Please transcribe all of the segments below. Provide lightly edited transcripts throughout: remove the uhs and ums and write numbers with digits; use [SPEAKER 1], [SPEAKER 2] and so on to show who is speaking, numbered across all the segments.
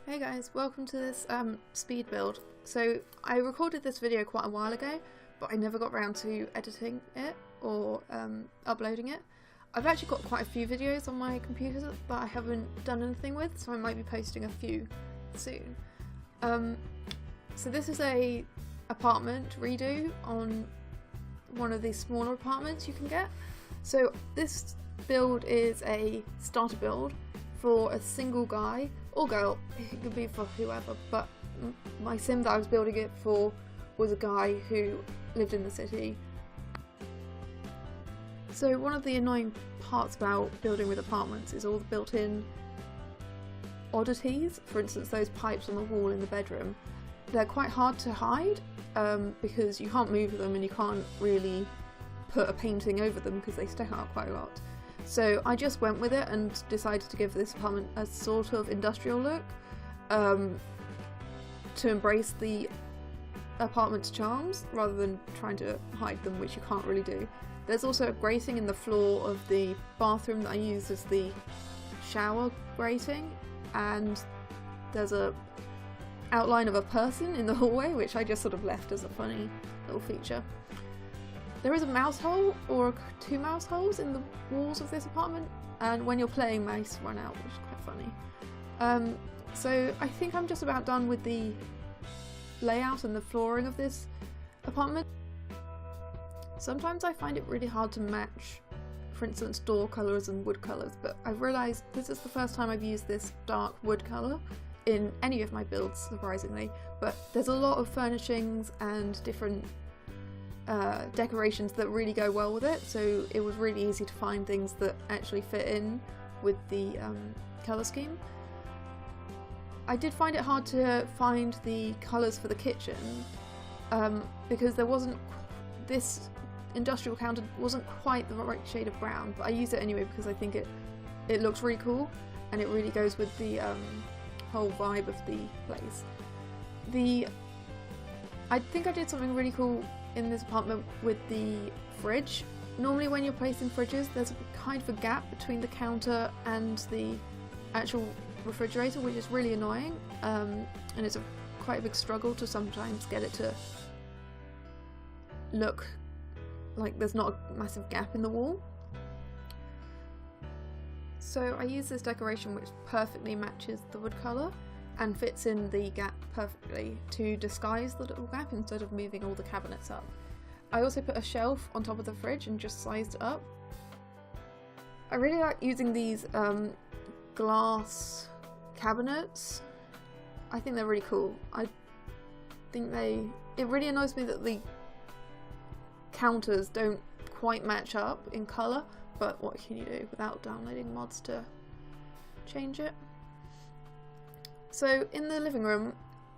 [SPEAKER 1] Hey guys, welcome to this speed build. So I recorded this video quite a while ago, but I never got around to editing it or uploading it. I've actually got quite a few videos on my computer that I haven't done anything with, so I might be posting a few soon. So this is a apartment redo on one of these smaller apartments you can get. So this build is a starter build for a single guy or girl. It could be for whoever, but my sim that I was building it for was a guy who lived in the city. So one of the annoying parts about building with apartments is all the built-in oddities. For instance, those pipes on the wall in the bedroom. They're quite hard to hide because you can't move them and you can't really put a painting over them because they stick out quite a lot. So I just went with it and decided to give this apartment a sort of industrial look to embrace the apartment's charms rather than trying to hide them, which you can't really do. There's also a grating in the floor of the bathroom that I used as the shower grating, and there's a outline of a person in the hallway, which I just sort of left as a funny little feature. There is a mouse hole, or two mouse holes in the walls of this apartment, and when you're playing, mice run out, which is quite funny. So I think I'm just about done with the layout and the flooring of this apartment. Sometimes I find it really hard to match, for instance, door colours and wood colours, but I've realised this is the first time I've used this dark wood colour in any of my builds, surprisingly, but there's a lot of furnishings and different decorations that really go well with it, so it was really easy to find things that actually fit in with the colour scheme. I did find it hard to find the colours for the kitchen because this industrial counter wasn't quite the right shade of brown, but I used it anyway because I think it looks really cool and it really goes with the whole vibe of the place. I think I did something really cool in this apartment with the fridge. Normally when you're placing fridges, there's a kind of a gap between the counter and the actual refrigerator, which is really annoying, and it's quite a big struggle to sometimes get it to look like there's not a massive gap in the wall. So I use this decoration which perfectly matches the wood colour and fits in the gap perfectly to disguise the little gap instead of moving all the cabinets up. I also put a shelf on top of the fridge and just sized it up. I really like using these glass cabinets. I think they're really cool. I think it really annoys me that the counters don't quite match up in colour, but what can you do without downloading mods to change it? So in the living room,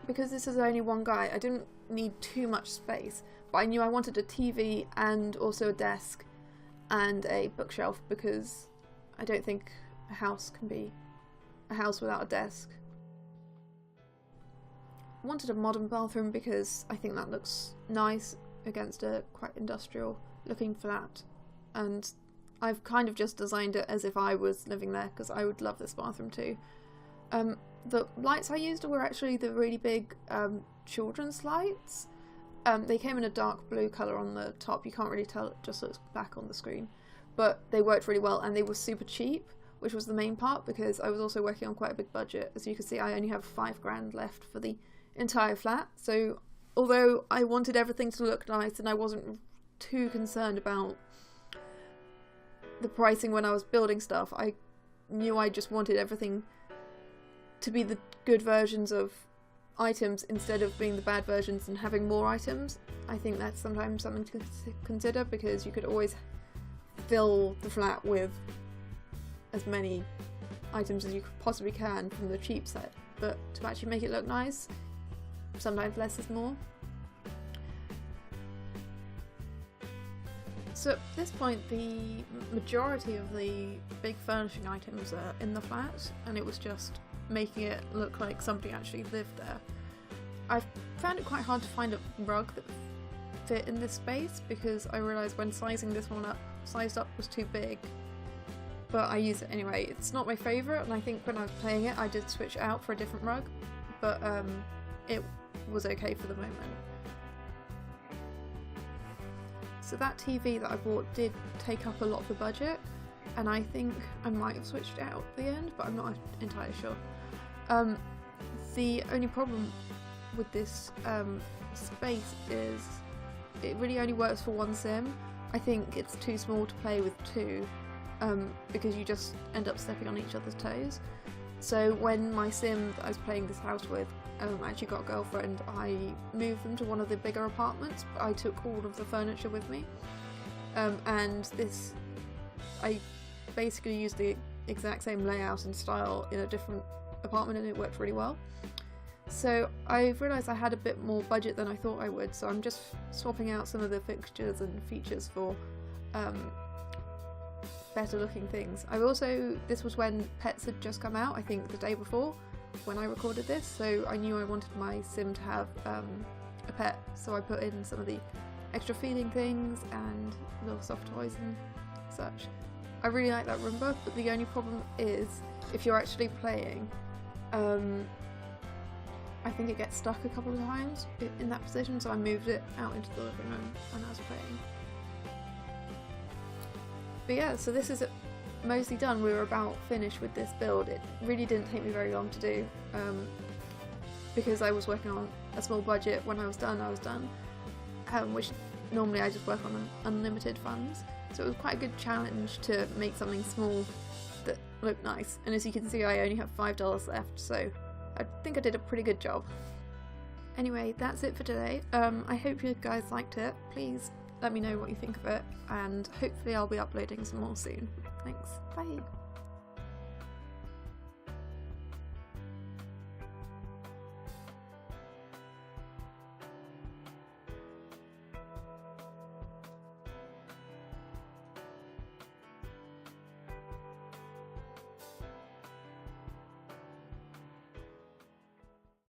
[SPEAKER 1] because this is only one guy, I didn't need too much space, but I knew I wanted a TV and also a desk and a bookshelf because I don't think a house can be a house without a desk. I wanted a modern bathroom because I think that looks nice against a quite industrial looking flat, and I've kind of just designed it as if I was living there because I would love this bathroom too. The lights I used were actually the really big children's lights. They came in a dark blue colour on the top. You can't really tell, it just looks black on the screen. But they worked really well and they were super cheap, which was the main part because I was also working on quite a big budget. As you can see, I only have £5 left for the entire flat. So although I wanted everything to look nice and I wasn't too concerned about the pricing when I was building stuff, I knew I just wanted everything to be the good versions of items instead of being the bad versions and having more items. I think that's sometimes something to consider because you could always fill the flat with as many items as you possibly can from the cheap set, but to actually make it look nice, sometimes less is more. So at this point the majority of the big furnishing items are in the flat and it was just making it look like somebody actually lived there. I've found it quite hard to find a rug that fit in this space because I realised when sizing this one up, sized up was too big but I use it anyway. It's not my favourite, and I think when I was playing it I did switch it out for a different rug, but it was okay for the moment. So that TV that I bought did take up a lot of the budget, and I think I might have switched it out at the end, but I'm not entirely sure. The only problem with this space is it really only works for one sim. I think it's too small to play with two, because you just end up stepping on each other's toes. So when my sim that I was playing this house with actually got a girlfriend, I moved them to one of the bigger apartments, but I took all of the furniture with me. And I basically used the exact same layout and style in a different apartment, and it worked really well. So I realised I had a bit more budget than I thought I would, so I'm just swapping out some of the fixtures and features for better looking things. This was when Pets had just come out, I think the day before when I recorded this, so I knew I wanted my sim to have a pet, so I put in some of the extra feeding things and little soft toys and such. I really like that Roomba, but the only problem is if you're actually playing, I think it gets stuck a couple of times in that position, so I moved it out into the living room when I was playing. But yeah, so this is mostly done. We were about finished with this build. It really didn't take me very long to do, because I was working on a small budget. When I was done, which normally I just work on unlimited funds. So it was quite a good challenge to make something small that looked nice. And as you can see, I only have $5 left, so I think I did a pretty good job. Anyway, that's it for today. I hope you guys liked it. Please let me know what you think of it, and hopefully I'll be uploading some more soon. Thanks, bye!